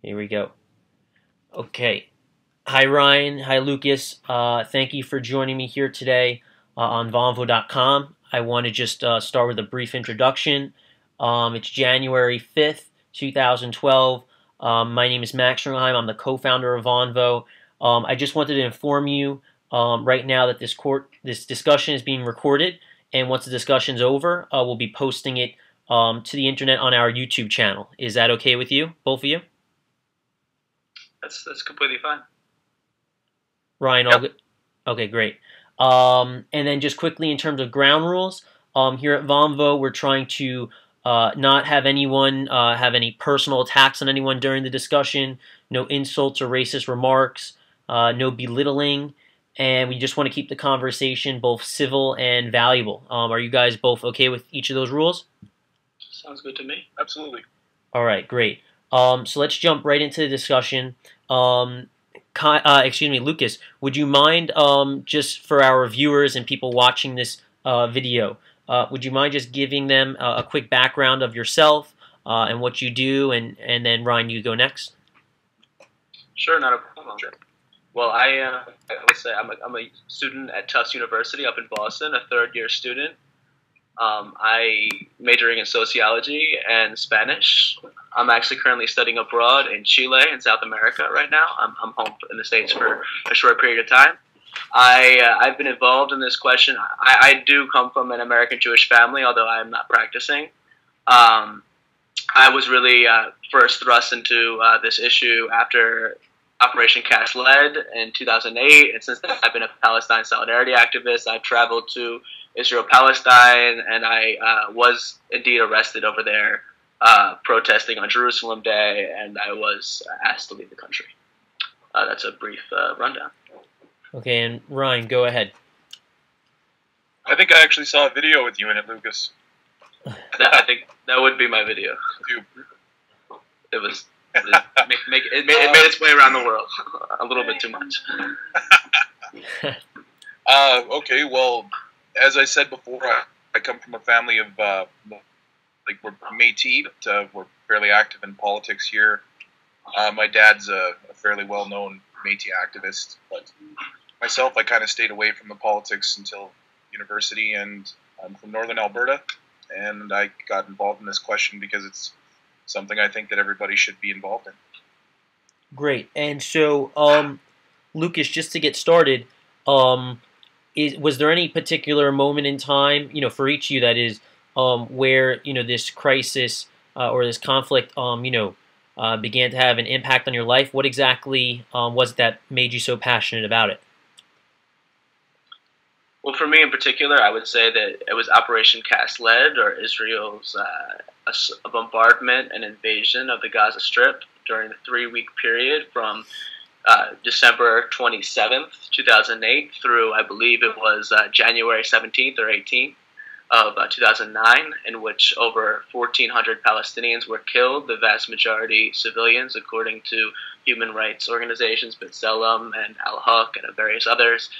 Here we go. Okay. Hi, Ryan. Hi, Lucas. Thank you for joining me here today on Vonvo.com. I want to just start with a brief introduction. It's January 5th, 2012. My name is Max Stringheim. I'm the co-founder of Vonvo. I just wanted to inform you right now that this discussion is being recorded, and once the discussion's over, we'll be posting it to the internet on our YouTube channel. Is that okay with you, both of you? That's completely fine. Ryan, all Yep. good? Okay, great. And then just quickly in terms of ground rules, here at Vonvo, we're trying to not have anyone have any personal attacks on anyone during the discussion, no insults or racist remarks, no belittling, and we just want to keep the conversation both civil and valuable. Are you guys both okay with each of those rules? Sounds good to me. Absolutely. All right, great. So let's jump right into the discussion. Excuse me, Lucas, would you mind, just for our viewers and people watching this video, would you mind just giving them a quick background of yourself and what you do, and then Ryan, you go next? Sure, not a problem. Sure. Well, I would say I'm a student at Tufts University up in Boston, a third-year student. I majoring in sociology and Spanish. I'm actually currently studying abroad in Chile in South America right now. I'm home in the States for a short period of time. I've been involved in this question. I do come from an American Jewish family, although I'm not practicing. Um, I was really first thrust into this issue after Operation Cast Lead in 2008, and since then I've been a Palestine solidarity activist. I've traveled to Israel, Palestine, and I was indeed arrested over there protesting on Jerusalem Day, and I was asked to leave the country. That's a brief rundown. Okay, and Ryan, go ahead. I think I actually saw a video with you in it, Lucas. I think that would be my video. You- It was it made its way around the world a little bit too much. Okay, well, as I said before, I come from a family of, we're Métis, but we're fairly active in politics here. My dad's a fairly well-known Métis activist, but myself, I kind of stayed away from the politics until university, and I'm from northern Alberta, and I got involved in this question because it's something I think that everybody should be involved in. Great. And so, Lucas, just to get started, was there any particular moment in time, for each of you that is, where, this crisis or this conflict, began to have an impact on your life? What exactly was it that made you so passionate about it? Well, for me in particular, I would say that it was Operation Cast Lead, or Israel's a bombardment and invasion of the Gaza Strip during the 3-week period from December 27th, 2008 through, I believe it was January 17th or 18th of 2009, in which over 1,400 Palestinians were killed, the vast majority civilians, according to human rights organizations, B'Tselem and Al-Haq and various others.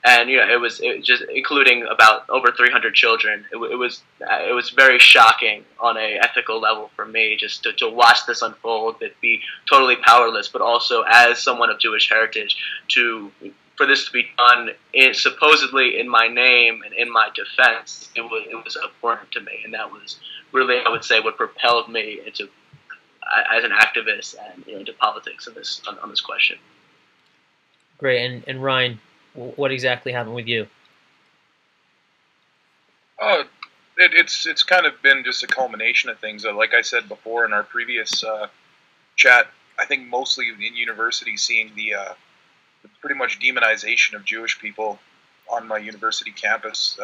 And it was just including about over 300 children. It was very shocking on a ethical level for me just to watch this unfold, but be totally powerless. But also as someone of Jewish heritage, for this to be done supposedly in my name and in my defense, it was abhorrent to me, and that was really, I would say, what propelled me into as an activist and into politics on this question. Great. And Ryan, what exactly happened with you? It's kind of been just a culmination of things. Like I said before in our previous chat, I think mostly in university, seeing the pretty much demonization of Jewish people on my university campus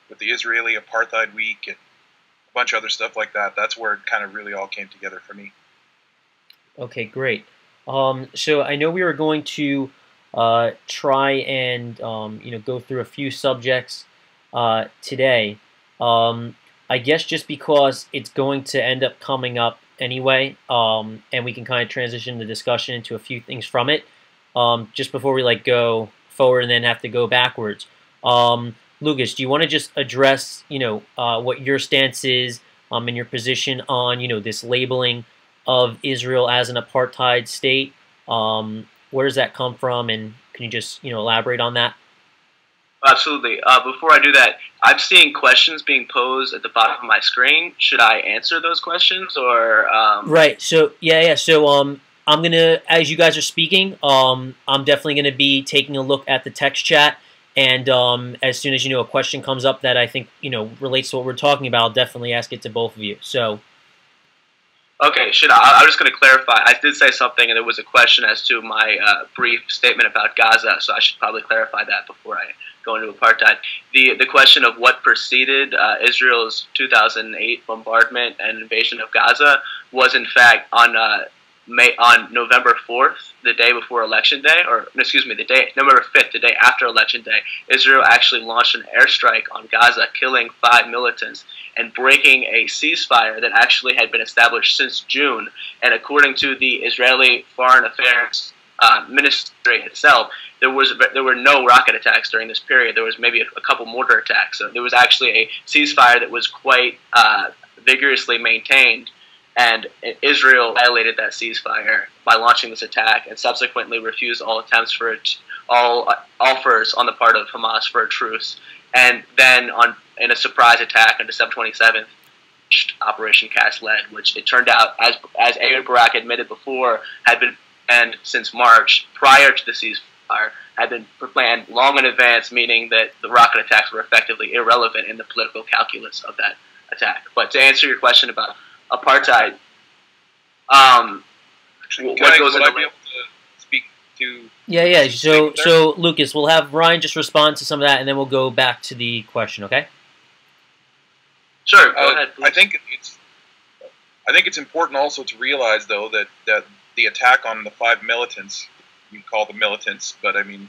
with the Israeli Apartheid Week and a bunch of other stuff like that. That's where it kind of really all came together for me. Okay, great. So I know we were going to try and go through a few subjects today. I guess just because it's going to end up coming up anyway, and we can kind of transition the discussion into a few things from it. Just before we go forward and then have to go backwards. Lucas, do you want to just address what your stance is and your position on this labeling of Israel as an apartheid state? Where does that come from, and can you just elaborate on that? Absolutely. Before I do that, I'm seeing questions being posed at the bottom of my screen. Should I answer those questions or? Right. So yeah. So I'm gonna, as you guys are speaking, I'm definitely gonna be taking a look at the text chat, and as soon as a question comes up that I think relates to what we're talking about, I'll definitely ask it to both of you. So. Okay, I'm just going to clarify. I did say something, and it was a question as to my brief statement about Gaza, so I should probably clarify that before I go into apartheid. The question of what preceded Israel's 2008 bombardment and invasion of Gaza was, in fact, on November 4th, the day before Election Day, or excuse me, November 5th, the day after Election Day, Israel actually launched an airstrike on Gaza, killing 5 militants and breaking a ceasefire that actually had been established since June. And according to the Israeli Foreign Affairs Ministry itself, there were no rocket attacks during this period. There was maybe a couple mortar attacks. So there was actually a ceasefire that was quite vigorously maintained. And Israel violated that ceasefire by launching this attack and subsequently refused all attempts for all offers on the part of Hamas for a truce. And then in a surprise attack on December 27th, Operation Cast Lead, which it turned out, as Ehud Barak admitted before, had been planned since March prior to the ceasefire, had been planned long in advance, meaning that the rocket attacks were effectively irrelevant in the political calculus of that attack. But to answer your question about apartheid, what goes into it? Speak to yeah. So Lucas, we'll have Ryan just respond to some of that, and then we'll go back to the question. Okay. Sure. Go ahead, please. I think it's important also to realize, though, that the attack on the 5 militants, you call them militants, but I mean,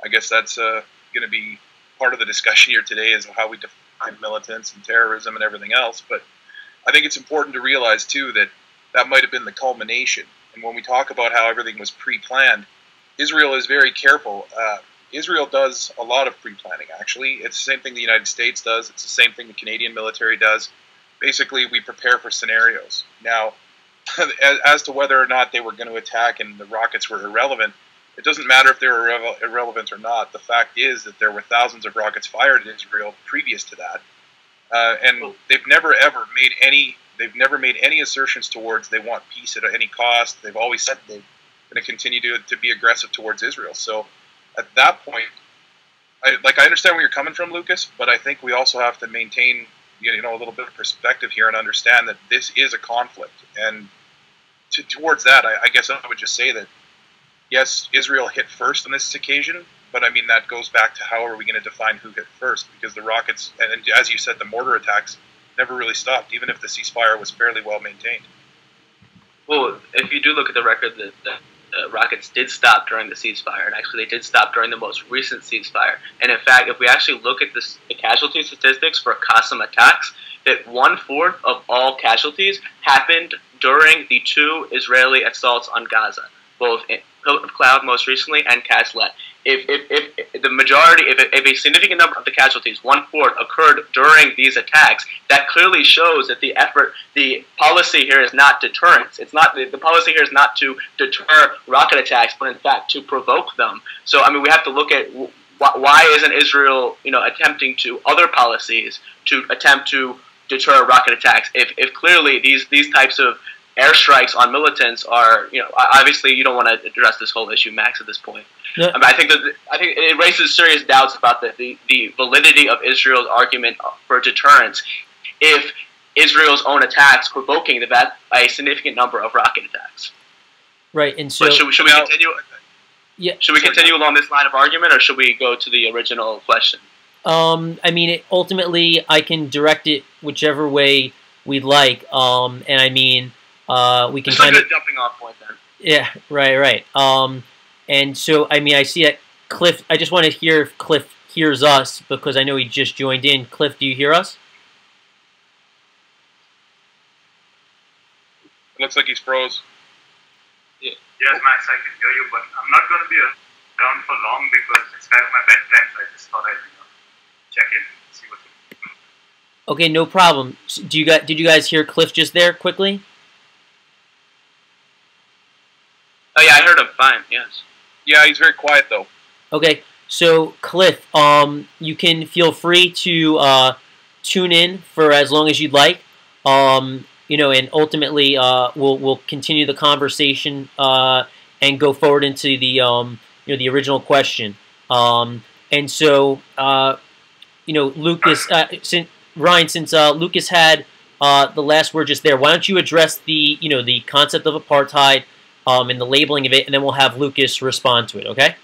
I guess that's going to be part of the discussion here today, is how we define militants and terrorism and everything else. But I think it's important to realize, too, that might have been the culmination. And when we talk about how everything was pre-planned, Israel is very careful. Israel does a lot of pre-planning, actually. It's the same thing the United States does. It's the same thing the Canadian military does. Basically, we prepare for scenarios. Now, as to whether or not they were going to attack and the rockets were irrelevant, it doesn't matter if they were irrelevant or not. The fact is that there were thousands of rockets fired at Israel previous to that. And they've never ever made any assertions towards they want peace at any cost. They've always said they're going to continue to be aggressive towards Israel. So at that point, I understand where you're coming from, Lucas, but I think we also have to maintain a little bit of perspective here and understand that this is a conflict. And towards that, I guess I would just say that yes, Israel hit first on this occasion. But I mean, that goes back to how are we going to define who hit first? Because the rockets, and as you said, the mortar attacks never really stopped, even if the ceasefire was fairly well maintained. Well, if you do look at the record, the rockets did stop during the ceasefire, and actually they did stop during the most recent ceasefire. And in fact, if we actually look at the casualty statistics for Qassam attacks, that 1/4 of all casualties happened during the 2 Israeli assaults on Gaza, both in Pillar of Cloud most recently and Cast Lead. If a significant number of the casualties, 1/4, occurred during these attacks, that clearly shows that the policy here is not deterrence. It's not the policy here is not to deter rocket attacks, but in fact to provoke them. So I mean, we have to look at why isn't Israel, attempting to other policies to attempt to deter rocket attacks? If clearly these types of airstrikes on militants are, obviously you don't want to address this whole issue, Max, at this point. Yeah. I mean, I think it raises serious doubts about the validity of Israel's argument for deterrence if Israel's own attacks provoking a significant number of rocket attacks. Right, and so but should we continue? Yeah. Should we continue along this line of argument, or should we go to the original question? I mean, ultimately, I can direct it whichever way we'd like. And I mean, we can kind of jumping off point then. Yeah, right. And so, I mean, I see that Cliff. I just want to hear if Cliff hears us because I know he just joined in. Cliff, do you hear us? It looks like he's froze. Yeah. Yes, Max, I can hear you, but I'm not going to be around for long because it's kind of my bedtime, so I just thought I'd check in and see what's going on. Okay, no problem. Did you guys hear Cliff just there quickly? Oh yeah, I heard him fine. Yes. Yeah, he's very quiet though. Okay, so Cliff, you can feel free to tune in for as long as you'd like. And ultimately, we'll continue the conversation and go forward into the original question. And so, Lucas, since Lucas had the last word just there, why don't you address the concept of apartheid and the labeling of it, and then we'll have Lucas respond to it. Okay.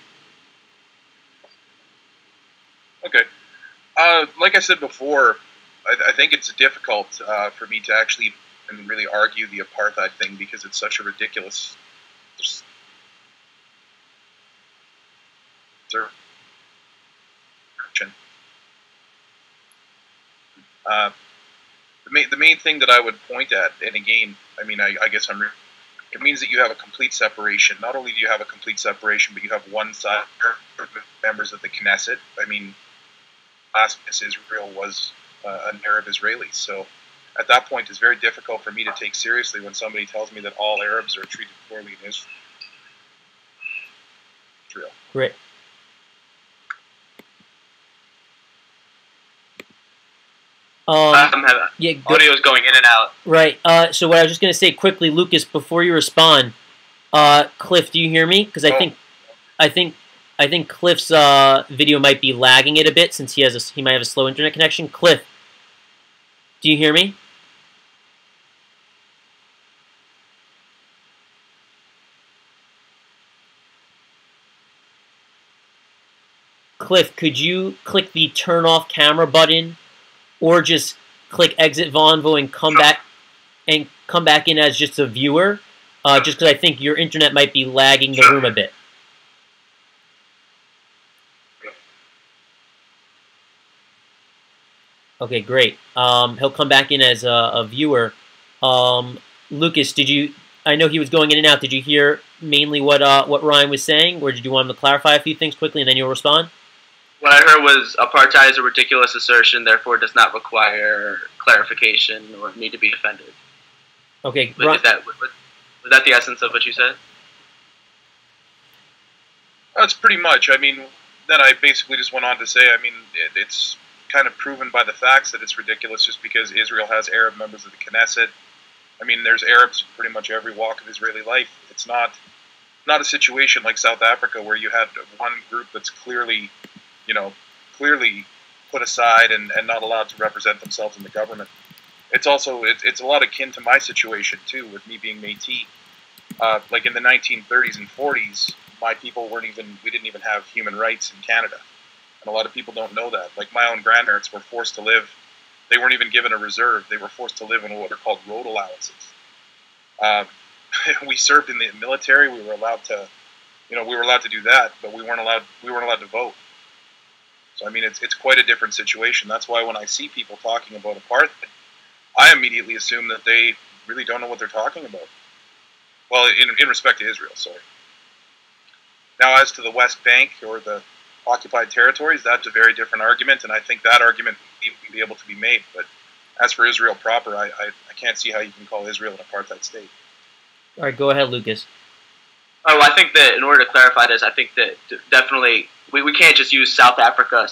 Okay. Like I said before, I think it's difficult for me to actually and really argue the apartheid thing because it's such a ridiculous. The main thing that I would point at, and again, I mean, I guess it means that you have a complete separation. Not only do you have a complete separation, but you have one side members of the Knesset. I mean, last Israel was an Arab Israeli. So at that point, it's very difficult for me to take seriously when somebody tells me that all Arabs are treated poorly in Israel. Great. Yeah, audio's going in and out. Right. So what I was just going to say quickly, Lucas, before you respond, Cliff, do you hear me? Because I think Cliff's video might be lagging it a bit since he might have a slow internet connection. Cliff, do you hear me? Cliff, could you click the turn off camera button, or just click exit Vonvo and come back in as just a viewer? Just because I think your internet might be lagging the room a bit. Okay, great. He'll come back in as a viewer. Lucas, I know he was going in and out. Did you hear mainly what Ryan was saying, or did you want him to clarify a few things quickly and then you'll respond? What I heard was apartheid is a ridiculous assertion, therefore does not require clarification or need to be defended. Okay, was that the essence of what you said? That's pretty much. I mean, then I basically just went on to say, I mean, it's kind of proven by the facts that it's ridiculous just because Israel has Arab members of the Knesset. I mean, there's Arabs in pretty much every walk of Israeli life. It's not a situation like South Africa where you had one group that's clearly put aside and not allowed to represent themselves in the government. It's also it's a lot akin to my situation too, with me being Métis. Like in the 1930s and 40s, my people we didn't even have human rights in Canada, and a lot of people don't know that. Like my own grandparents were forced to live. They weren't even given a reserve. They were forced to live in what are called road allowances. We served in the military. We were allowed to do that, but we weren't allowed to vote. So I mean, it's quite a different situation. That's why when I see people talking about apartheid, I immediately assume that they really don't know what they're talking about. Well, in respect to Israel, sorry. Now, as to the West Bank or the occupied territories, that's a very different argument, and I think that argument would be able to be made. But as for Israel proper, I can't see how you can call Israel an apartheid state. All right, go ahead, Lucas. Oh, I think that in order to clarify this, I think that definitely we can't just use South Africa.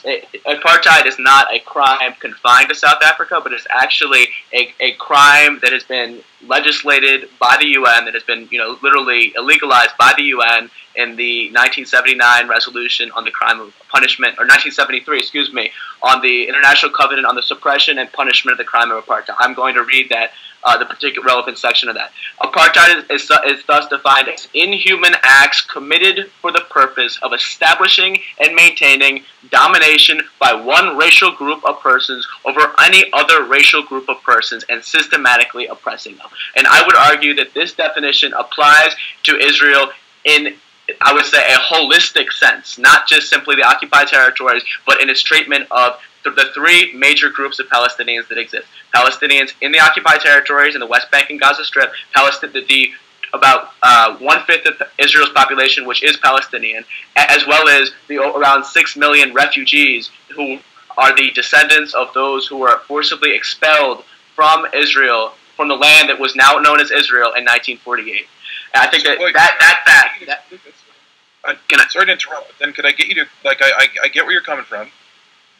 Apartheid is not a crime confined to South Africa, but it's actually a crime that has been legislated by the UN, that has been literally illegalized by the UN in the 1979 resolution on the crime of punishment, or 1973, excuse me, on the International Covenant on the Suppression and Punishment of the Crime of Apartheid. I'm going to read that, the particular relevant section of that. Apartheid is thus defined as inhuman acts committed for the purpose of establishing and maintaining domination by one racial group of persons over any other racial group of persons and systematically oppressing them. And I would argue that this definition applies to Israel in, I would say, a holistic sense, not just simply the occupied territories, but in its treatment of the three major groups of Palestinians that exist. Palestinians in the occupied territories in the West Bank and Gaza Strip, about 1/5 of Israel's population, which is Palestinian, as well as the around 6 million refugees who are the descendants of those who were forcibly expelled from Israel, from the land that was now known as Israel in 1948. And I think that fact, sorry to interrupt, but then could I get you to, like, I get where you're coming from.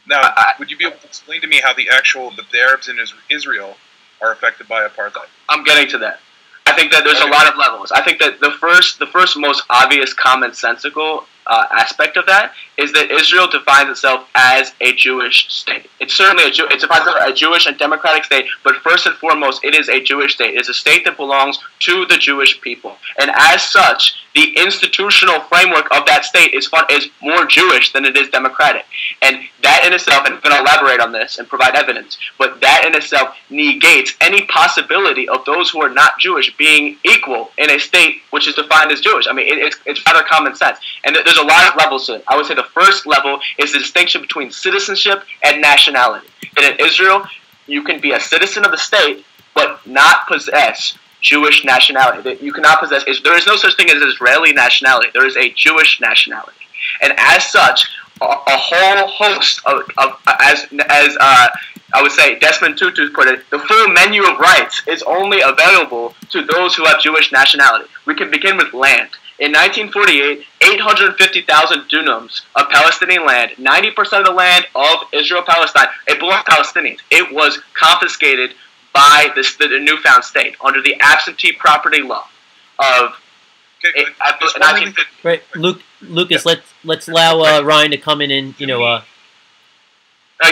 Now, would you be able to explain to me how the Arabs in Israel are affected by apartheid? I'm getting to that. I think that there's a lot of levels. I think that the first most obvious commonsensical aspect of that is that Israel defines itself as a Jewish state. It's certainly it defines itself as a Jewish and democratic state, but first and foremost, it is a Jewish state. It is a state that belongs to the Jewish people, and as such, the institutional framework of that state is more Jewish than it is democratic. And that in itself, and I'm going to elaborate on this and provide evidence, but that in itself negates any possibility of those who are not Jewish being equal in a state which is defined as Jewish. I mean, it's rather common sense. And there's a lot of levels to it. I would say the first level is the distinction between citizenship and nationality. And in Israel, you can be a citizen of the state, but not possess Jewish nationality. You cannot possess. There is no such thing as Israeli nationality. There is a Jewish nationality. And as such, a whole host of as I would say Desmond Tutu put it, the full menu of rights is only available to those who have Jewish nationality. We can begin with land. In 1948, 850,000 dunams of Palestinian land, 90% of the land of Israel-Palestine, it belonged to Palestinians. It was confiscated by the newfound state under the absentee property law of 1950. Right, Lucas. Yeah. Let's allow Ryan to come in and Can I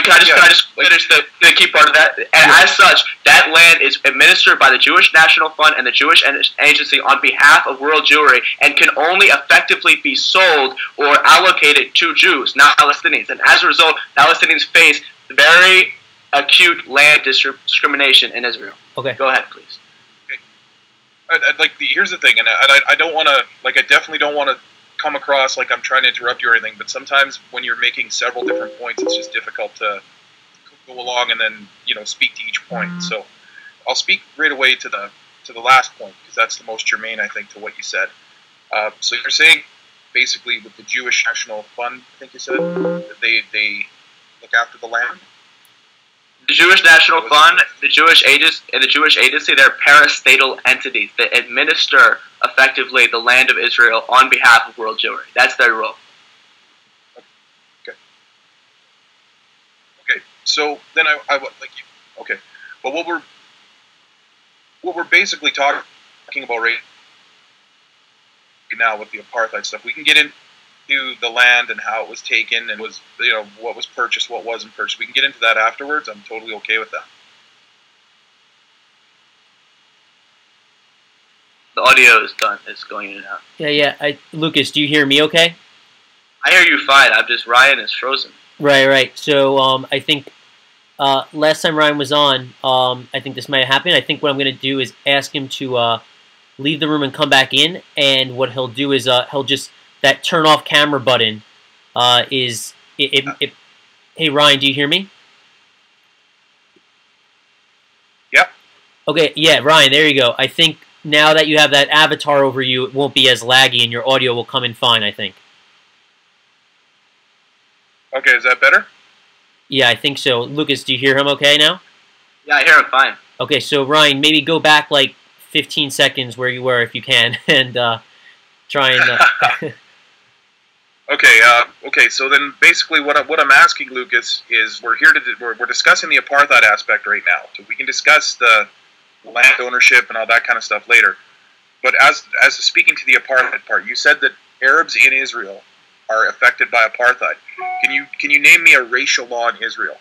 just finish the key part of that? And as such, that land is administered by the Jewish National Fund and the Jewish Agency on behalf of world Jewry, and can only effectively be sold or allocated to Jews, not Palestinians. And as a result, Palestinians face very acute land discrimination in Israel. Okay. Go ahead, please. Okay. Here's the thing, and I don't want to, I definitely don't want to come across like I'm trying to interrupt you or anything, but sometimes when you're making several different points, it's just difficult to go along and then speak to each point. So I'll speak right away to the last point, because that's the most germane, I think, to what you said. So you're saying basically with the Jewish National Fund, I think you said, that they look after the land. The Jewish National Fund, the Jewish Agency, they're parastatal entities that administer effectively the land of Israel on behalf of world Jewry. That's their role. Okay. So then I would like you. Okay. But what we're basically talking about right now with the apartheid stuff, we can get into the land and how it was taken and was what was purchased, what wasn't purchased. We can get into that afterwards. I'm totally okay with that. The audio is done. It's going in and out. Yeah. Lucas, do you hear me okay? I hear you fine. Ryan is frozen. Right. So I think last time Ryan was on, I think this might happen. I think what I'm going to do is ask him to leave the room and come back in, and what he'll do is he'll just, that turn off camera button is it. Hey Ryan, do you hear me? Yep. Okay, yeah, Ryan, there you go. I think now that you have that avatar over you, it won't be as laggy, and your audio will come in fine, I think. Okay, is that better? Yeah, I think so. Lucas, do you hear him okay now? Yeah, I hear him fine. Okay, so Ryan, maybe go back like 15 seconds where you were if you can, and try and... Okay. So then, basically, what I'm asking, Lucas, is we're discussing the apartheid aspect right now. So we can discuss the land ownership and all that kind of stuff later. But as speaking to the apartheid part, you said that Arabs in Israel are affected by apartheid. Can you name me a racial law in Israel,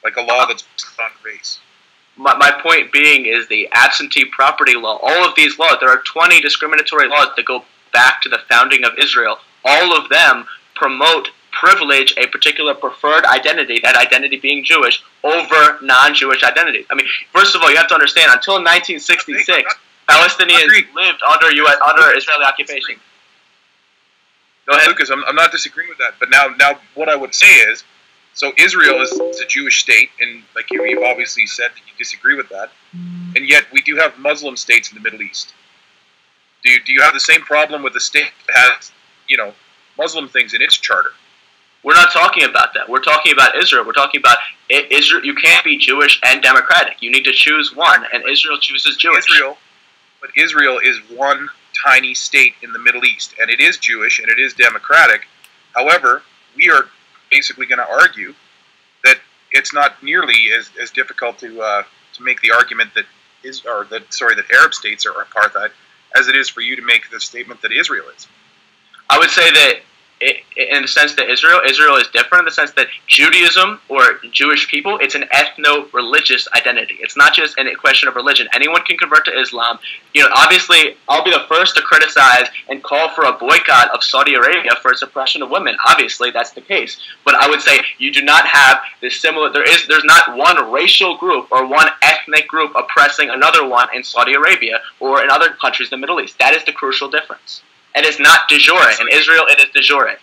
like a law that's based on race? My point being is the absentee property law. All of these laws, there are 20 discriminatory laws that go back to the founding of Israel. All of them privilege a particular preferred identity, that identity being Jewish, over non-Jewish identities. I mean, first of all, you have to understand, until 1966, Palestinians lived under Israeli occupation. Go ahead. Lucas, I'm not disagreeing with that, but now what I would say is, so Israel is a Jewish state, and like you've obviously said that you disagree with that, and yet we do have Muslim states in the Middle East. Do you have the same problem with a state that has, Muslim things in its charter? We're not talking about that. We're talking about Israel. We're talking about Israel. You can't be Jewish and democratic. You need to choose one, and Israel chooses Jewish. Israel is one tiny state in the Middle East, and it is Jewish and it is democratic, However, we are basically going to argue that it's not nearly as difficult to make the argument that Arab states are apartheid as it is for you to make the statement that Israel is. I would say that in the sense that Israel is different in the sense that Judaism or Jewish people, it's an ethno-religious identity. It's not just a question of religion. Anyone can convert to Islam. Obviously, I'll be the first to criticize and call for a boycott of Saudi Arabia for suppression of women. Obviously, that's the case. But I would say you do not have this similar. There's not one racial group or one ethnic group oppressing another one in Saudi Arabia or in other countries in the Middle East. That is the crucial difference. And it's not de jure. In Israel, it is de jure.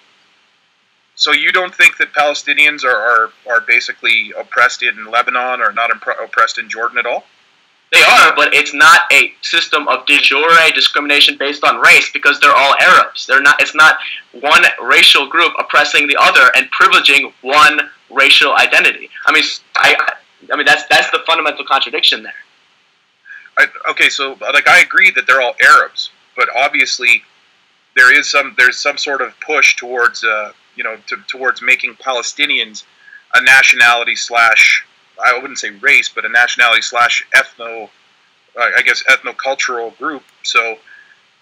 So you don't think that Palestinians are basically oppressed in Lebanon or not oppressed in Jordan at all? They are, but it's not a system of de jure discrimination based on race because they're all Arabs. They're not. It's not one racial group oppressing the other and privileging one racial identity. I mean, that's the fundamental contradiction there. Okay, so I agree that they're all Arabs, but obviously there's some sort of push towards towards making Palestinians a nationality slash, I wouldn't say race, but a nationality slash ethnocultural group. So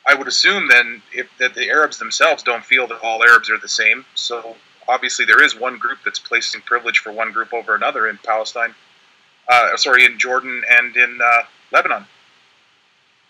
I would assume then that the Arabs themselves don't feel that all Arabs are the same. So obviously there is one group that's placing privilege for one group over another in Palestine, in Jordan and in Lebanon.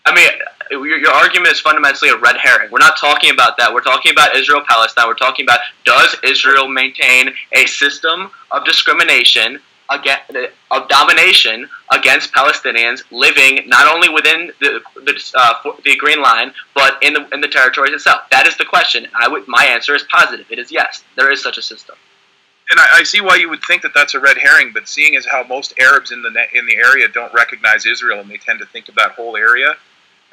I mean, your argument is fundamentally a red herring. We're not talking about that. We're talking about Israel-Palestine. We're talking about, does Israel maintain a system of discrimination, of domination against Palestinians living not only within the Green Line, but in the territories itself? That is the question. My answer is positive. It is yes. There is such a system. And I see why you would think that that's a red herring, but seeing as how most Arabs in the area don't recognize Israel and they tend to think of that whole area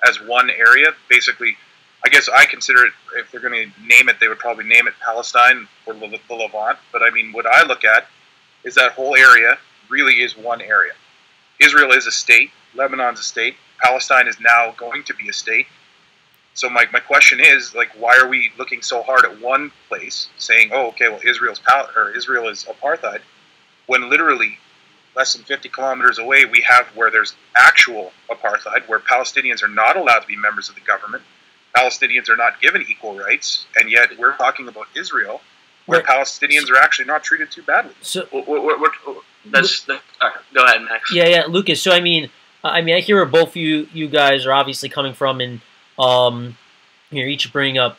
as one area, basically, I guess I consider it, if they're going to name it, they would probably name it Palestine or the Levant. But I mean, what I look at is that whole area really is one area. Israel is a state. Lebanon's a state. Palestine is now going to be a state. So my question is, why are we looking so hard at one place, saying, oh, okay, well, Israel is apartheid, when literally less than 50 kilometers away we have where there's actual apartheid, where Palestinians are not allowed to be members of the government, Palestinians are not given equal rights, and yet we're talking about Israel, where Palestinians are actually not treated too badly. So go ahead, Max. Yeah, Lucas. So I mean, I hear where both you guys are obviously coming from, and you're each bringing up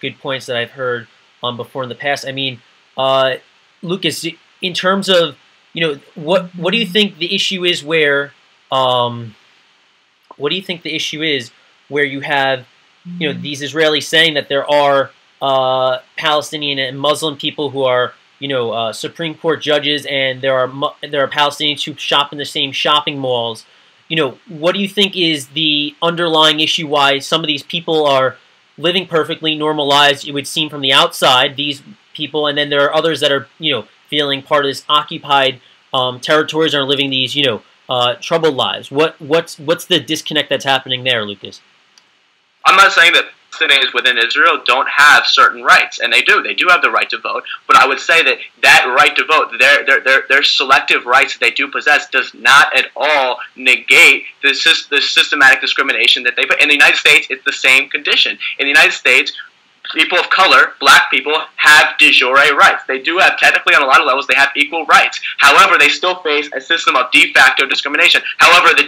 good points that I've heard before in the past. I mean, Lucas, in terms of what do you think the issue is where you have these Israelis saying that there are Palestinian and Muslim people who are Supreme Court judges, and there are Palestinians who shop in the same shopping malls. What do you think is the underlying issue why some of these people are living perfectly normal lives, it would seem from the outside, these people, and then there are others that are feeling part of this occupied territories and are living these troubled lives? What's the disconnect that's happening there, Lucas? I'm not saying that Palestinians within Israel don't have certain rights, and they do. They do have the right to vote. But I would say that right to vote, their selective rights that they do possess, does not at all negate the systematic discrimination that they put. In the United States, it's the same condition. In the United States, people of color, black people, have de jure rights. They do have, technically on a lot of levels, they have equal rights. However, they still face a system of de facto discrimination. However, the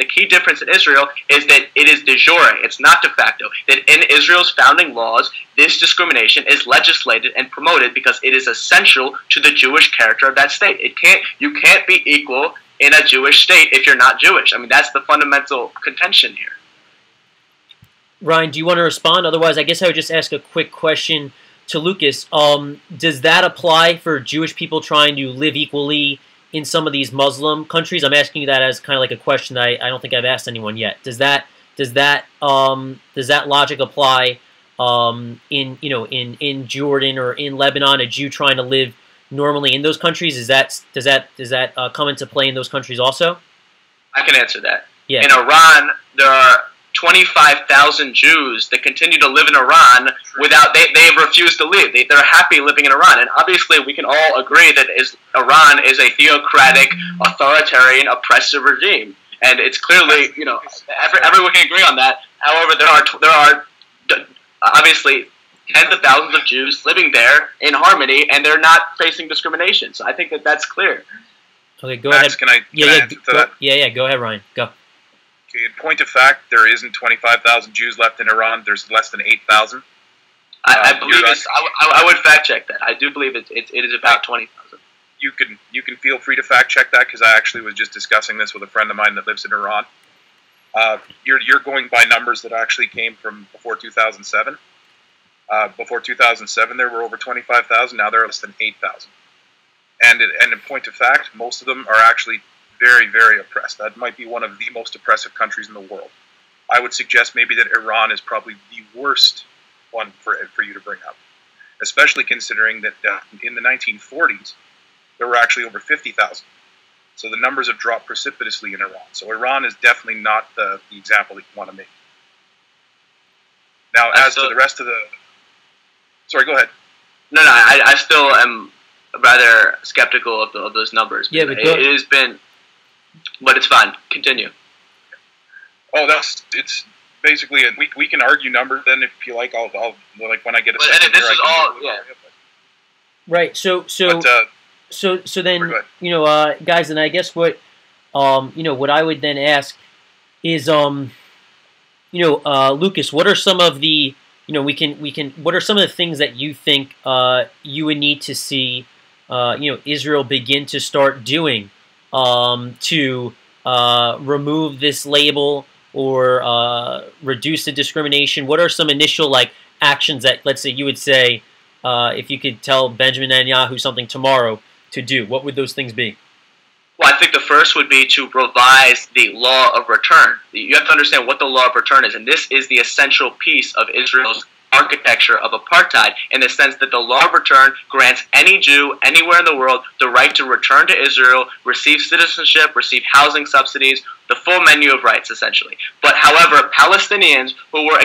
key difference in Israel is that it is de jure. It's not de facto. That in Israel's founding laws, this discrimination is legislated and promoted because it is essential to the Jewish character of that state. You can't be equal in a Jewish state if you're not Jewish. I mean, that's the fundamental contention here. Ryan, do you want to respond? Otherwise, I guess I would just ask a quick question to Lucas. Does that apply for Jewish people trying to live equally in some of these Muslim countries? I'm asking you that as kind of like a question that I don't think I've asked anyone yet. Does that logic apply in Jordan or in Lebanon? A Jew trying to live normally in those countries, does that come into play in those countries also? I can answer that. Yeah. In Iran, there are 25,000 Jews that continue to live in Iran without they have refused to leave. They're happy living in Iran, and obviously we can all agree that Iran is a theocratic, authoritarian, oppressive regime, and it's clearly everyone can agree on that. However, there are obviously tens of thousands of Jews living there in harmony, and they're not facing discrimination. So I think that's clear. Okay, go Max, ahead. Can I answer to that? Yeah. Go ahead, Ryan. Go. Okay, in point of fact, there isn't 25,000 Jews left in Iran. There's less than 8,000. I believe this. I would fact check that. I do believe it is about 20,000. You can feel free to fact check that, because I actually was just discussing this with a friend of mine that lives in Iran. You're going by numbers that actually came from before 2007. Before 2007, there were over 25,000. Now there are less than 8,000. And in point of fact, most of them are actually very, very oppressed. That might be one of the most oppressive countries in the world. I would suggest maybe that Iran is probably the worst one for you to bring up, especially considering that in the 1940s, there were actually over 50,000. So the numbers have dropped precipitously in Iran. So Iran is definitely not the example that you want to make. Now, as to the rest of the... Sorry, go ahead. No, I still am rather skeptical of those numbers. Yeah, but it has been... But it's fine. Continue. Oh, it's basically we can argue numbers. Then, if you like, I'll like when I get a. But this is all Right. So then guys, and I guess what what I would then ask is Lucas, what are some of the what are some of the things that you think you would need to see Israel begin to start doing to remove this label or reduce the discrimination? What are some initial actions that, let's say, you would say if you could tell Benjamin Netanyahu something tomorrow to do? What would those things be? Well, I think the first would be to revise the law of return. You have to understand what the law of return is, and this is the essential piece of Israel's architecture of apartheid, in the sense that the law of return grants any Jew anywhere in the world the right to return to Israel, receive citizenship, receive housing subsidies, the full menu of rights, essentially. But however, Palestinians who were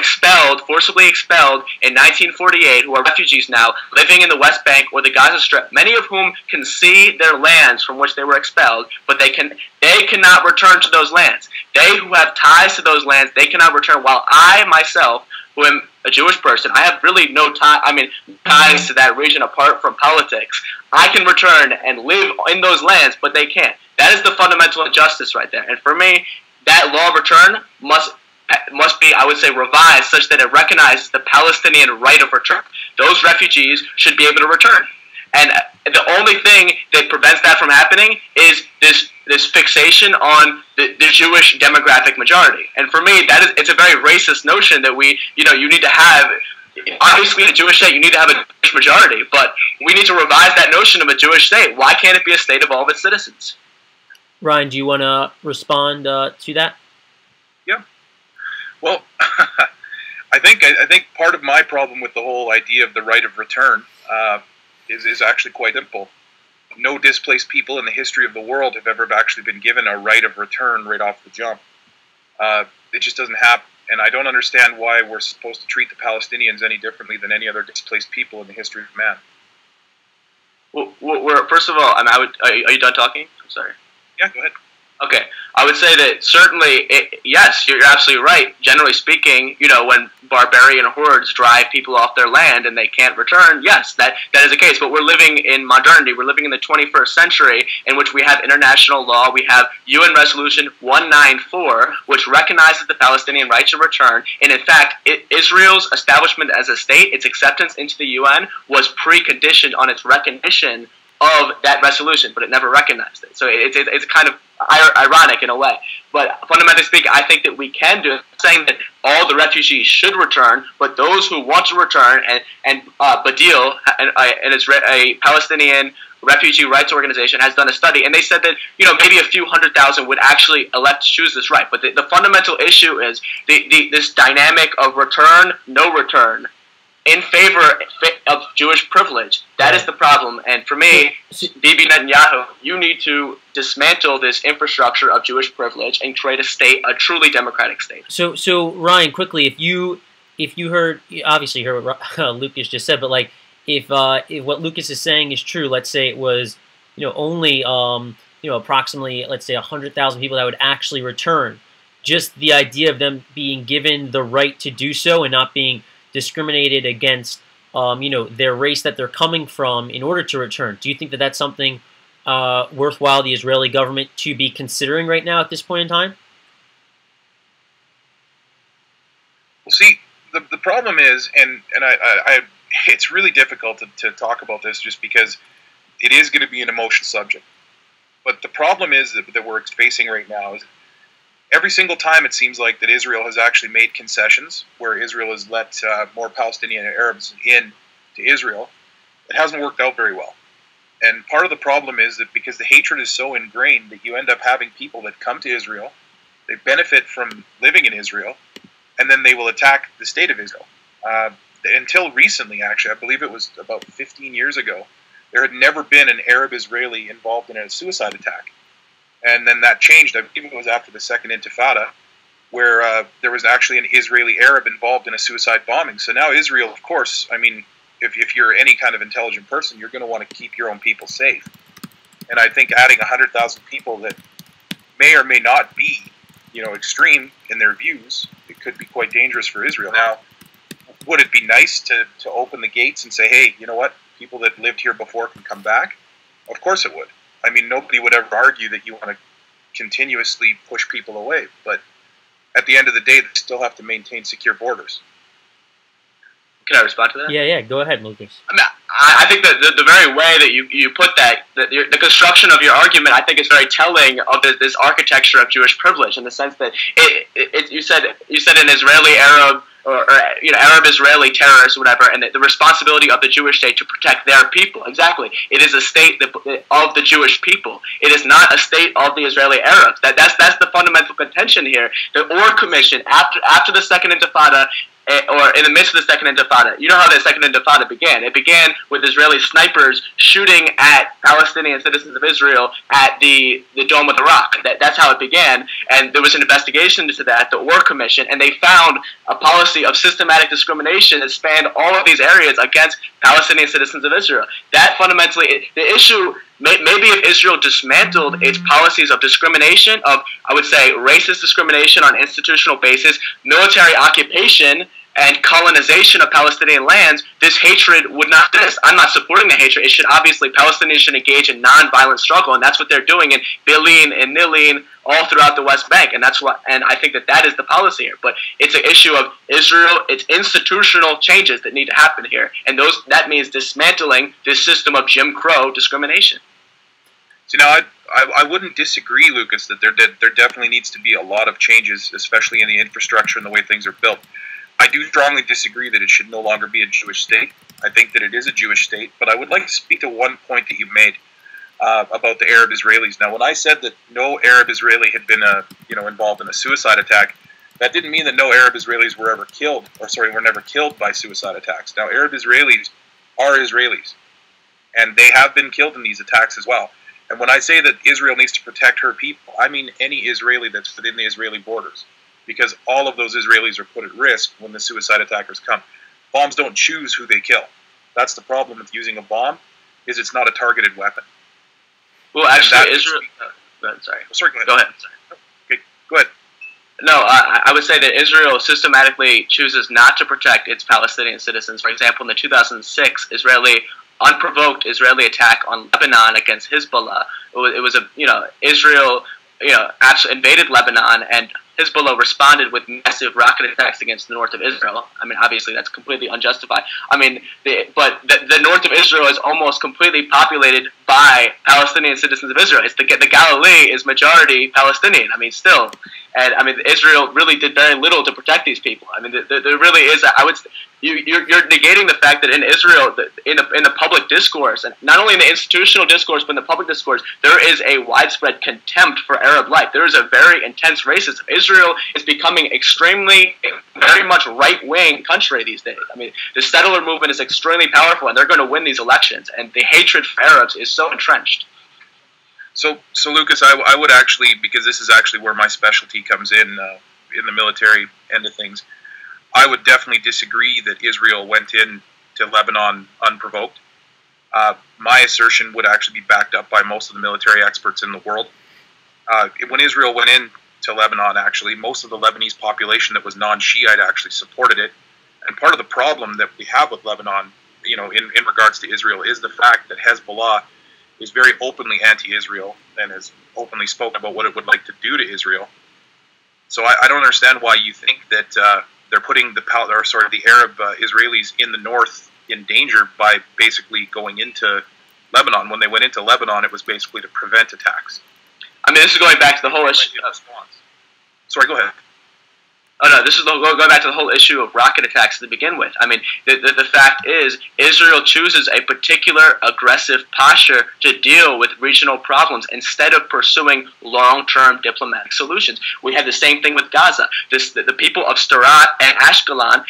forcibly expelled in 1948, who are refugees now, living in the West Bank or the Gaza Strip, many of whom can see their lands from which they were expelled, but they cannot return to those lands. They who have ties to those lands, they cannot return, while I, myself, who am a Jewish person, I have really no ties to that region apart from politics. I can return and live in those lands, but they can't. That is the fundamental injustice right there. And for me, that law of return must be, I would say, revised such that it recognizes the Palestinian right of return. Those refugees should be able to return. And the only thing that prevents that from happening is this fixation on the Jewish demographic majority. And for me, it's a very racist notion that you need to have. Obviously, in a Jewish state, you need to have a Jewish majority, but we need to revise that notion of a Jewish state. Why can't it be a state of all of its citizens? Ryan, do you want to respond to that? Yeah. Well, I think part of my problem with the whole idea of the right of return is actually quite simple. No displaced people in the history of the world have ever actually been given a right of return right off the jump. It just doesn't happen. And I don't understand why we're supposed to treat the Palestinians any differently than any other displaced people in the history of man. Well, first of all, are you done talking? I'm sorry. Yeah, go ahead. Okay. I would say that certainly, yes, you're absolutely right. Generally speaking, when barbarian hordes drive people off their land and they can't return, yes, that is the case. But we're living in modernity. We're living in the 21st century, in which we have international law. We have UN Resolution 194, which recognizes the Palestinian right to return. And in fact, Israel's establishment as a state, its acceptance into the UN, was preconditioned on its recognition of that resolution, but it never recognized it. So it's kind of ironic in a way. But fundamentally speaking, I think that we can do it, saying that all the refugees should return, but those who want to return, and Badil, and it's a Palestinian refugee rights organization, has done a study, and they said that maybe a few 100,000 would actually elect to choose this right. But the fundamental issue is this dynamic of return, no return. in favor of Jewish privilege. That is the problem. And for me, Bibi Netanyahu, you need to dismantle this infrastructure of Jewish privilege and create a truly democratic state. So Ryan, quickly, if you heard, obviously you heard what Lucas just said, but like if what Lucas is saying is true, let's say it was only approximately, let's say 100,000 people that would actually return. Just the idea of them being given the right to do so and not being discriminated against, their race that they're coming from in order to return. Do you think that that's something worthwhile the Israeli government to be considering right now at this point in time? Well, see, the problem is, and I it's really difficult to talk about this just because it is going to be an emotional subject. But the problem is that we're facing right now is every single time it seems like that Israel has actually made concessions where Israel has let more Palestinian Arabs in to Israel, it hasn't worked out very well. And part of the problem is that because the hatred is so ingrained that you end up having people that come to Israel, they benefit from living in Israel, and then they will attack the state of Israel. Until recently, actually, I believe it was about 15 years ago, there had never been an Arab-Israeli involved in a suicide attack. And then that changed. I believe it was after the Second Intifada, where there was actually an Israeli Arab involved in a suicide bombing. So now Israel, of course, I mean, if you're any kind of intelligent person, you're going to want to keep your own people safe. And I think adding 100,000 people that may or may not be, extreme in their views, it could be quite dangerous for Israel. Now, would it be nice to open the gates and say, hey, you know what, people that lived here before can come back? Of course it would. I mean, nobody would ever argue that you want to continuously push people away. But at the end of the day, they still have to maintain secure borders. Can I respond to that? Yeah, go ahead, Lucas. I think that the very way that you put that the construction of your argument, I think, is very telling of this architecture of Jewish privilege, in the sense that you said an Israeli Arab or Arab-Israeli terrorists or whatever, and the responsibility of the Jewish state to protect their people. Exactly. It is a state of the Jewish people. It is not a state of the Israeli Arabs. That's the fundamental contention here. The Orr Commission, after the Second Intifada, or in the midst of the Second Intifada. You know how the Second Intifada began. It began with Israeli snipers shooting at Palestinian citizens of Israel at the Dome of the Rock. That's how it began, and there was an investigation into that, the Orr Commission, and they found a policy of systematic discrimination that spanned all of these areas against Palestinian citizens of Israel. That fundamentally, the issue, maybe if Israel dismantled its policies of discrimination, of, I would say, racist discrimination on an institutional basis, military occupation, and colonization of Palestinian lands, this hatred would not exist. I'm not supporting the hatred. It should obviously, Palestinians should engage in non-violent struggle, and that's what they're doing in Bilin and Nilin, all throughout the West Bank, and I think that is the policy here. But it's an issue of Israel. It's institutional changes that need to happen here, and that means dismantling this system of Jim Crow discrimination. So now, I wouldn't disagree, Lucas, that there definitely needs to be a lot of changes, especially in the infrastructure and the way things are built. I do strongly disagree that it should no longer be a Jewish state. I think that it is a Jewish state, but I would like to speak to one point that you made about the Arab Israelis. Now, when I said that no Arab Israeli had been involved in a suicide attack, that didn't mean that no Arab Israelis were ever killed, were never killed by suicide attacks. Now, Arab Israelis are Israelis, and they have been killed in these attacks as well. And when I say that Israel needs to protect her people, I mean any Israeli that's within the Israeli borders, because all of those Israelis are put at risk when the suicide attackers come. Bombs don't choose who they kill. That's the problem with using a bomb, is it's not a targeted weapon. Well, actually, Israel... Sorry, go ahead. Okay, go ahead. No, I would say that Israel systematically chooses not to protect its Palestinian citizens. For example, in the 2006 unprovoked Israeli attack on Lebanon against Hezbollah, Israel actually invaded Lebanon, and Hezbollah responded with massive rocket attacks against the north of Israel. I mean, obviously that's completely unjustified. I mean, but the north of Israel is almost completely populated by Palestinian citizens of Israel. It's the Galilee is majority Palestinian. I mean, still, and I mean, Israel really did very little to protect these people. I mean, there really is. You're negating the fact that in Israel, in the public discourse, and not only in the institutional discourse, but in the public discourse, there is a widespread contempt for Arab life. There is a very intense racism. Israel Israel is becoming extremely, very much right-wing country these days. I mean, the settler movement is extremely powerful, and they're going to win these elections. And the hatred for Arabs is so entrenched. So Lucas, I would actually, because this is actually where my specialty comes in the military end of things, I would definitely disagree that Israel went in to Lebanon unprovoked. My assertion would actually be backed up by most of the military experts in the world. When Israel went in to Lebanon, actually, most of the Lebanese population that was non-Shiite actually supported it. And part of the problem that we have with Lebanon, in regards to Israel, is the fact that Hezbollah is very openly anti-Israel and has openly spoken about what it would like to do to Israel. So I don't understand why you think that they're putting the Arab Israelis in the north in danger by basically going into Lebanon. When they went into Lebanon, it was basically to prevent attacks. I mean, this is going back to the whole issue. Sorry, go ahead. Oh no, this is going back to the whole issue of rocket attacks to begin with. I mean, the fact is, Israel chooses a particular aggressive posture to deal with regional problems instead of pursuing long-term diplomatic solutions. We have the same thing with Gaza. The people of Sderot and Ashkelon,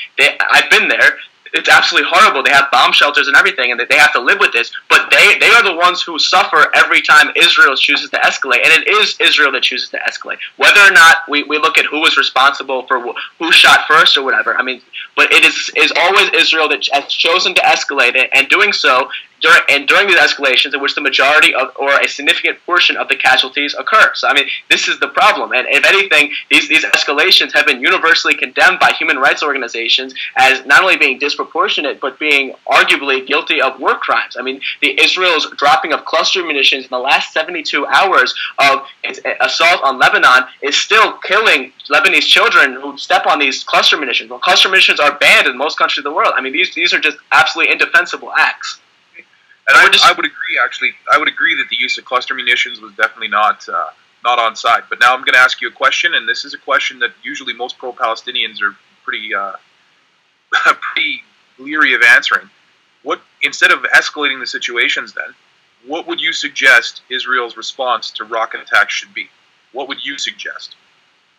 I've been there. It's absolutely horrible. They have bomb shelters and everything, and they have to live with this. But they are the ones who suffer every time Israel chooses to escalate, and it is Israel that chooses to escalate. Whether or not we look at who was responsible for who shot first or whatever, I mean, but it is always Israel that has chosen to escalate it, and doing so during these escalations in which the majority of, or a significant portion of the casualties occur. So, I mean, this is the problem. And if anything, these escalations have been universally condemned by human rights organizations as not only being disproportionate, but being arguably guilty of war crimes. I mean, Israel's dropping of cluster munitions in the last 72 hours of its assault on Lebanon is still killing Lebanese children who step on these cluster munitions. Well, cluster munitions are banned in most countries of the world. I mean, these are just absolutely indefensible acts. And I would agree, actually. I would agree that the use of cluster munitions was definitely not on side. But now I'm going to ask you a question, and this is a question that usually most pro-Palestinians are pretty leery of answering. Instead of escalating the situations then, what would you suggest Israel's response to rocket attacks should be? What would you suggest?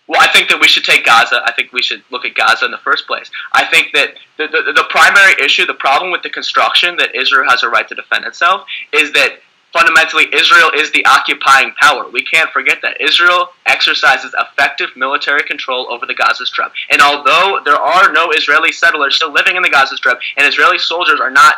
Well, I think that we should take Gaza. I think we should look at Gaza in the first place. I think that the primary issue, the problem with the construction that Israel has a right to defend itself, is that fundamentally Israel is the occupying power. We can't forget that. Israel exercises effective military control over the Gaza Strip. And although there are no Israeli settlers still living in the Gaza Strip, and Israeli soldiers are not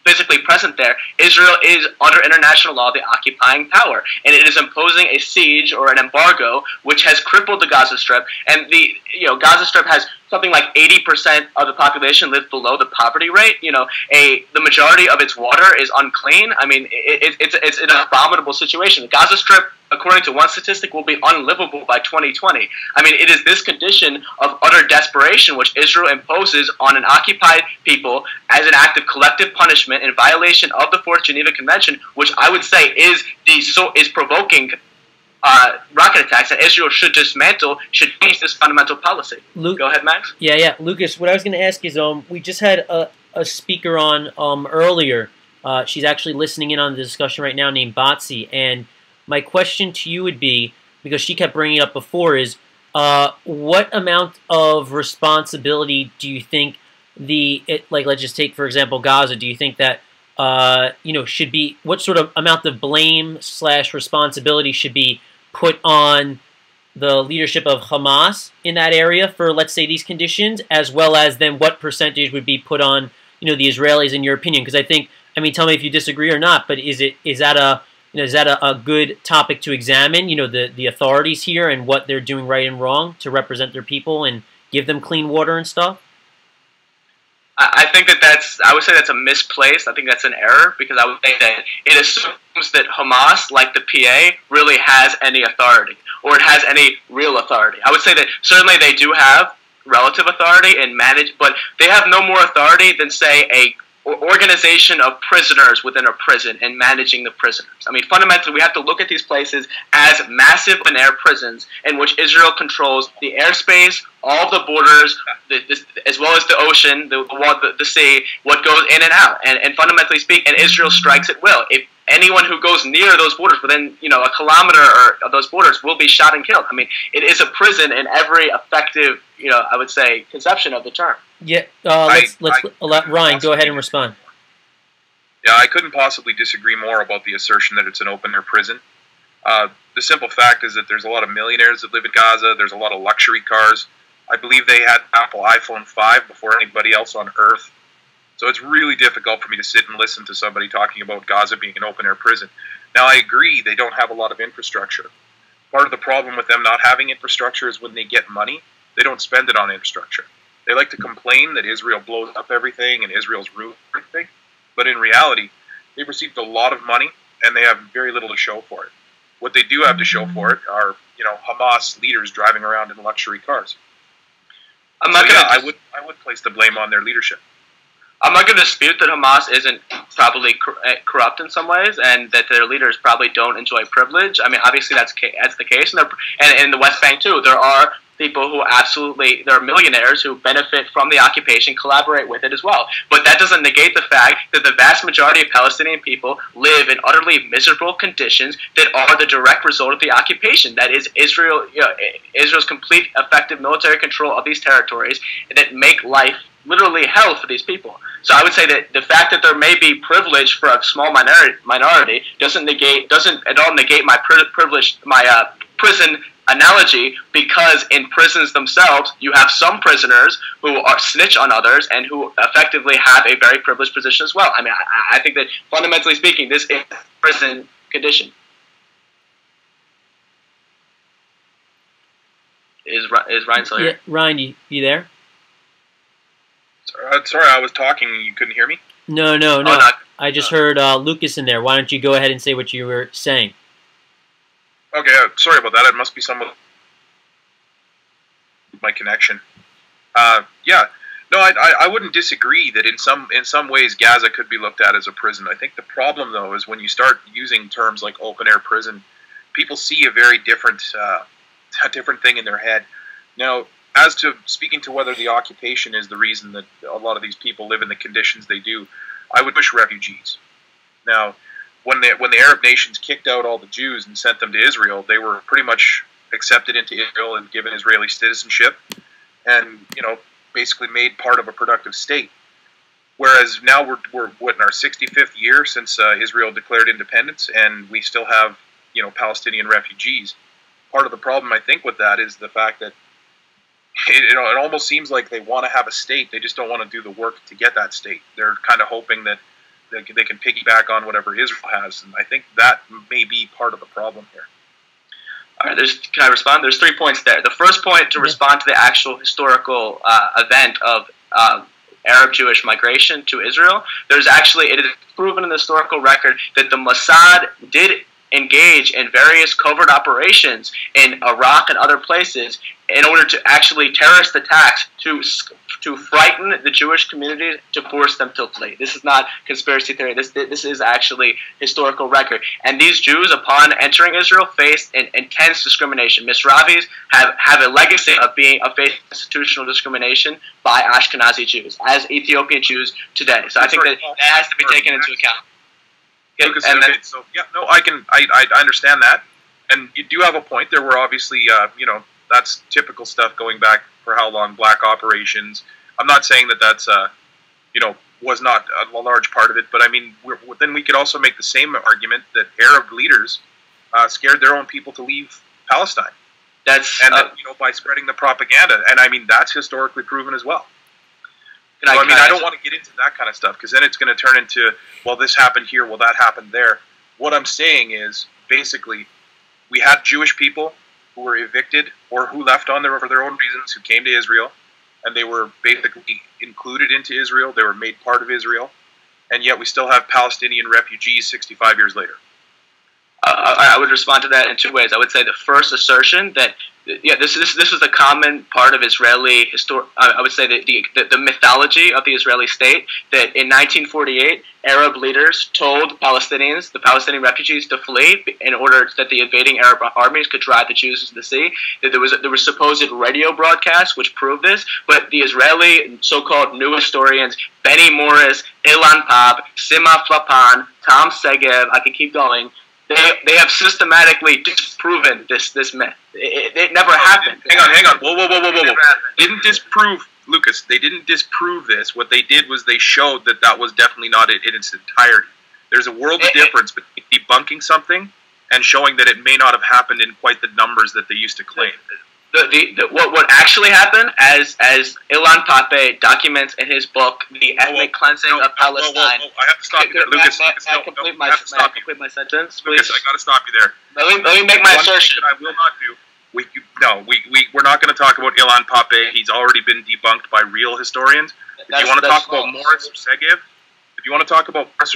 physically present there, Israel is, under international law, the occupying power, and it is imposing a siege or an embargo which has crippled the Gaza Strip. And the Gaza Strip has something like 80% of the population live below the poverty rate. The majority of its water is unclean. I mean, it's an abominable situation. The Gaza Strip, according to one statistic, will be unlivable by 2020. I mean, it is this condition of utter desperation which Israel imposes on an occupied people as an act of collective punishment in violation of the Fourth Geneva Convention, which I would say is provoking rocket attacks that Israel should dismantle, should change this fundamental policy. Go ahead, Max. Yeah. Lucas, what I was going to ask is, we just had a speaker on earlier. She's actually listening in on the discussion right now, named Batsy, and my question to you would be, because she kept bringing it up before, is what amount of responsibility do you think let's just take, for example, Gaza, do you think that should be, what sort of amount of blame / responsibility should be put on the leadership of Hamas in that area for, let's say, these conditions, as well as then what percentage would be put on, the Israelis, in your opinion? Because I think, tell me if you disagree or not, but is that a good topic to examine, the authorities here and what they're doing right and wrong to represent their people and give them clean water and stuff? I think I would say that's a misplaced. I think that's an error, because I would think that it assumes that Hamas, like the PA, really has any authority, or it has any real authority. I would say that certainly they do have relative authority and manage, but they have no more authority than, say, a organization of prisoners within a prison and managing the prisoners. I mean, fundamentally, we have to look at these places as massive open-air prisons in which Israel controls the airspace, all the borders, as well as the ocean, the sea, what goes in and out. And fundamentally speaking, and Israel strikes at will. anyone who goes near those borders within a kilometer of those borders will be shot and killed. I mean, it is a prison in every effective I would say conception of the term. Yeah, let's let Ryan go ahead and respond. Yeah, I couldn't possibly disagree more about the assertion that it's an open-air prison. The simple fact is that there's a lot of millionaires that live in Gaza. There's a lot of luxury cars. I believe they had Apple iPhone 5 before anybody else on Earth. So it's really difficult for me to sit and listen to somebody talking about Gaza being an open-air prison. Now, I agree they don't have a lot of infrastructure. Part of the problem with them not having infrastructure is when they get money, they don't spend it on infrastructure. They like to complain that Israel blows up everything and Israel's ruined everything. But in reality, they've received a lot of money and they have very little to show for it. What they do have to show for it are, Hamas leaders driving around in luxury cars. I would place the blame on their leadership. I'm not going to dispute that Hamas isn't probably corrupt in some ways, and that their leaders probably don't enjoy privilege. I mean, obviously that's the case, and in the West Bank too, there are people who there are millionaires who benefit from the occupation, collaborate with it as well. But that doesn't negate the fact that the vast majority of Palestinian people live in utterly miserable conditions that are the direct result of the occupation. That is Israel's complete effective military control of these territories that make life literally hell for these people. So I would say that the fact that there may be privilege for a small minority doesn't at all negate my prison analogy, because in prisons themselves you have some prisoners who are snitch on others and who effectively have a very privileged position as well. I mean, I think that fundamentally speaking, this is a prison condition. Is Ryan still here? Yeah, Ryan, you there? Sorry, I was talking and you couldn't hear me? No. Oh, no. I just heard Lucas in there. Why don't you go ahead and say what you were saying? Okay, sorry about that. It must be some of my connection. I wouldn't disagree that in some ways Gaza could be looked at as a prison. I think the problem though is when you start using terms like open air prison, people see a very different thing in their head. Now, as to speaking to whether the occupation is the reason that a lot of these people live in the conditions they do, I would push refugees. Now, when the Arab nations kicked out all the Jews and sent them to Israel, they were pretty much accepted into Israel and given Israeli citizenship, and basically made part of a productive state. Whereas now we're in our 65th year since Israel declared independence, and we still have Palestinian refugees. Part of the problem, I think, with that is the fact that it almost seems like they want to have a state, they just don't want to do the work to get that state. They're kind of hoping that they can piggyback on whatever Israel has, and I think that may be part of the problem here. All right, can I respond? There's 3 points there. The first point to respond to the actual historical event of Arab-Jewish migration to Israel, it is proven in the historical record that the Mossad did engage in various covert operations in Iraq and other places in order to actually terrorist attacks to frighten the Jewish community, to force them to flee. This is not conspiracy theory. This is actually historical record. And these Jews, upon entering Israel, faced intense discrimination. Misravis have a legacy of facing institutional discrimination by Ashkenazi Jews, as Ethiopian Jews today. So I think that has to be taken into account. I understand that, and you do have a point. There were obviously, that's typical stuff going back for how long, black operations. I'm not saying that that's, was not a large part of it, but I mean, then we could also make the same argument that Arab leaders scared their own people to leave Palestine. By spreading the propaganda, and I mean that's historically proven as well. I don't want to get into that kind of stuff, because then it's going to turn into, well, this happened here, well, that happened there. What I'm saying is, basically, we had Jewish people who were evicted or who left for their own reasons, who came to Israel, and they were basically included into Israel. They were made part of Israel, and yet we still have Palestinian refugees 65 years later. I would respond to that in 2 ways. I would say the first assertion that this is a common part of Israeli history. I would say that the mythology of the Israeli state, that in 1948 Arab leaders told Palestinians, the Palestinian refugees, to flee in order that the invading Arab armies could drive the Jews into the sea. That there were supposed radio broadcasts which proved this, but the Israeli so-called new historians Benny Morris, Ilan Pab, Sima Flapan, Tom Segev, I can keep going. They have systematically disproven this myth. It never happened. Hang on. Whoa. Didn't disprove, Lucas. They didn't disprove this. What they did was they showed that was definitely not it in its entirety. There's a world of difference between debunking something and showing that it may not have happened in quite the numbers that they used to claim. What actually happened, as Ilan Pape documents in his book, The Ethnic Cleansing of Palestine. I have to stop you there, Lucas. May I complete my sentence, please? Lucas, I got to stop you there. Let me make my assertion. I will not do. We're not going to talk about Ilan Pape. He's already been debunked by real historians. If you want to talk about Morris or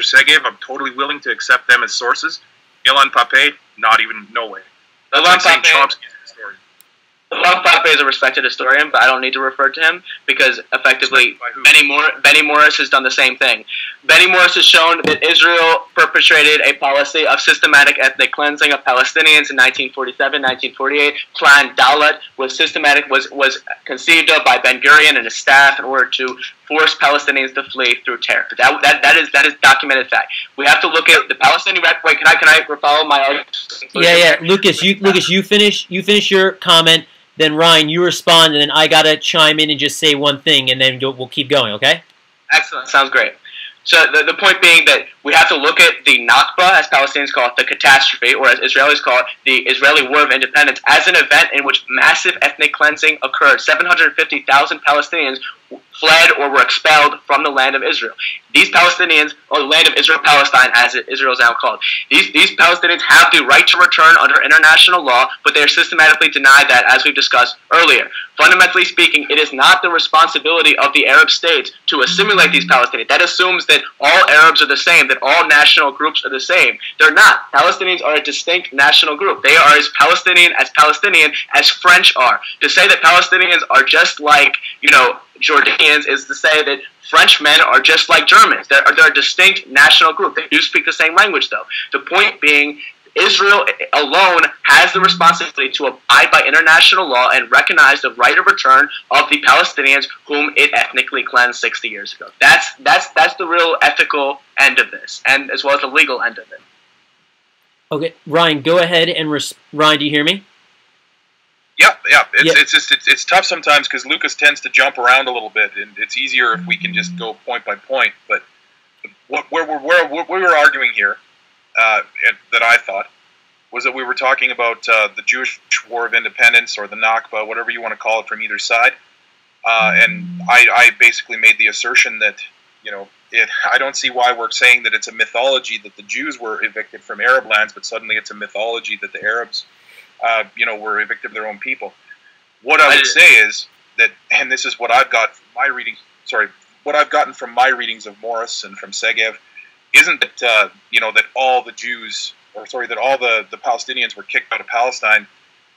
Segev, I'm totally willing to accept them as sources. Ilan Pape, no way. That's like saying Chomsky's a historian. Ilan Pape is a respected historian, but I don't need to refer to him because effectively Benny Morris has done the same thing. Benny Morris has shown that Israel perpetrated a policy of systematic ethnic cleansing of Palestinians in 1947, 1948. Plan Dalet was conceived of by Ben Gurion and his staff in order to force Palestinians to flee through terror. That is documented fact. We have to look at the Palestinian. Wait, can I follow my argument? Yeah. Lucas, you finish your comment. Then Ryan, you respond, and then I gotta chime in and just say one thing, and then we'll keep going. Okay? Excellent. Sounds great. So the point being that we have to look at the Nakba, as Palestinians call it, the catastrophe, or as Israelis call it, the Israeli War of Independence, as an event in which massive ethnic cleansing occurred. 750,000 Palestinians fled or were expelled from the land of Israel. These Palestinians, or the land of Israel, Palestine, as Israel is now called, these Palestinians have the right to return under international law, but they are systematically denied that, as we've discussed earlier. Fundamentally speaking, it is not the responsibility of the Arab states to assimilate these Palestinians. That assumes that all Arabs are the same, that all national groups are the same. They're not. Palestinians are a distinct national group. They are as Palestinian as French are. To say that Palestinians are just like, Jordanians is to say that Frenchmen are just like Germans. They're a distinct national group. They do speak the same language, though. The point being, Israel alone has the responsibility to abide by international law and recognize the right of return of the Palestinians whom it ethnically cleansed 60 years ago. That's the real ethical end of this, and as well as the legal end of it. Okay, Ryan, go ahead and Ryan, do you hear me? Yeah. It's tough sometimes because Lucas tends to jump around a little bit, and it's easier if we can just go point by point. But what we were arguing here, that I thought, was that we were talking about the Jewish War of Independence or the Nakba, whatever you want to call it, from either side. And I basically made the assertion that I don't see why we're saying that it's a mythology that the Jews were evicted from Arab lands, but suddenly it's a mythology that the Arabs were evicted of their own people. What I would say is that, and this is what I've got from my readings, what I've gotten from my readings of Morris and from Segev, isn't that, that all the Jews, that all the Palestinians were kicked out of Palestine,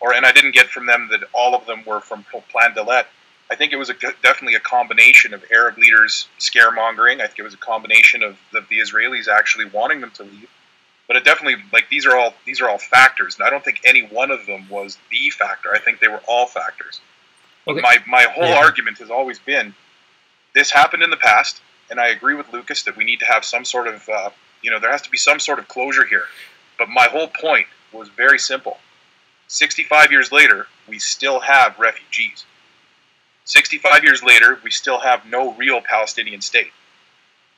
and I didn't get from them that all of them were from Plan Dalet. I think it was definitely a combination of Arab leaders scaremongering. I think it was a combination of the Israelis actually wanting them to leave. But it definitely, these are all factors, and I don't think any one of them was the factor. I think they were all factors. Okay. My whole argument has always been, this happened in the past, and I agree with Lucas that we need to have some sort of, there has to be some sort of closure here. But my whole point was very simple. 65 years later, we still have refugees. 65 years later, we still have no real Palestinian state.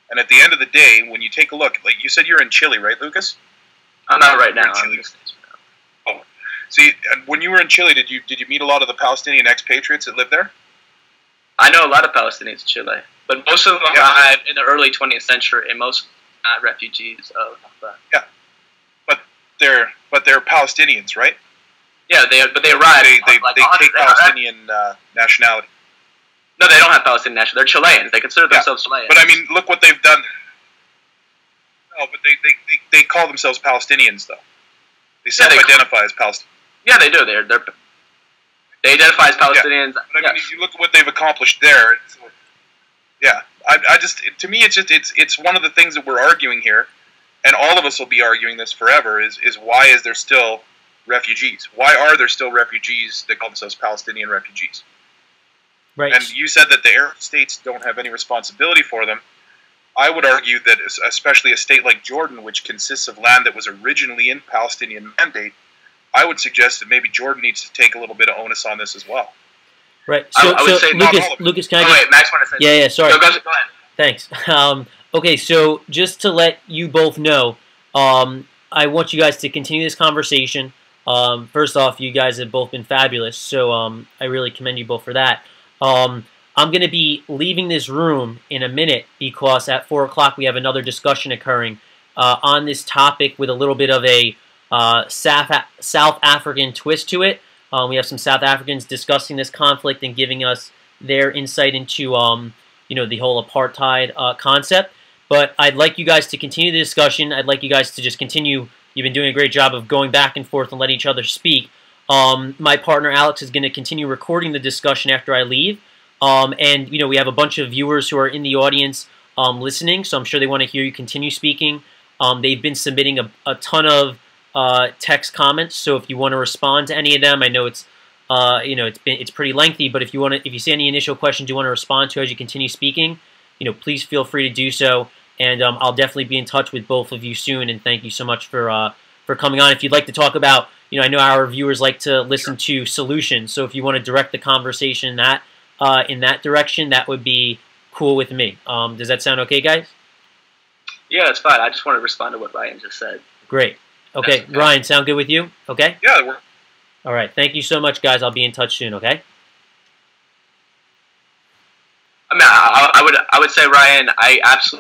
And at the end of the day, when you take a look, like you said, you're in Chile, right, Lucas? I'm not right now. Oh, see, when you were in Chile, did you meet a lot of the Palestinian expatriates that lived there? I know a lot of Palestinians in Chile, but most of them arrived in the early 20th century, and most not refugees of that. Yeah, but they're Palestinians, right? Yeah, they arrived. They take Palestinian nationality. No, they don't have Palestinian nationality. They're Chileans. They consider themselves Chileans. But I mean, look what they've done. No, but they call themselves Palestinians, though. They self-identify as Palestinians. Yeah, they do. They identify as Palestinians. Yeah. But I mean, if you look at what they've accomplished there. To me, it's one of the things that we're arguing here, and all of us will be arguing this forever. Is why is there still refugees? Why are there still refugees that call themselves Palestinian refugees? Right. And you said that the Arab states don't have any responsibility for them. I would argue that especially a state like Jordan, which consists of land that was originally in Palestinian mandate, I would suggest that maybe Jordan needs to take a little bit of onus on this as well. Right. So, I would say Lucas, can I wait, Max wanted to say Yeah, sorry. No, go ahead. Thanks. Okay, so just to let you both know, I want you guys to continue this conversation. First off, you guys have both been fabulous, so I really commend you both for that. I'm going to be leaving this room in a minute because at 4 o'clock we have another discussion occurring on this topic with a little bit of a South African twist to it. We have some South Africans discussing this conflict and giving us their insight into the whole apartheid concept. But I'd like you guys to continue the discussion. I'd like you guys to just continue. You've been doing a great job of going back and forth and letting each other speak. My partner Alex is going to continue recording the discussion after I leave. And we have a bunch of viewers who are in the audience listening, so I'm sure they want to hear you continue speaking. They've been submitting a ton of text comments, so if you want to respond to any of them, I know it's it's pretty lengthy, but if you see any initial questions you want to respond to as you continue speaking, please feel free to do so, and I'll definitely be in touch with both of you soon. And thank you so much for coming on. If you'd like to talk about, I know our viewers like to listen to solutions, so if you want to direct the conversation in that direction, that would be cool with me. Does that sound okay, guys? Yeah, it's fine. I just want to respond to what Ryan just said. Great. Okay, Ryan, sound good with you? Okay? Yeah, we're... All right. Thank you so much, guys. I'll be in touch soon, okay? I mean, I would say, Ryan, I absolutely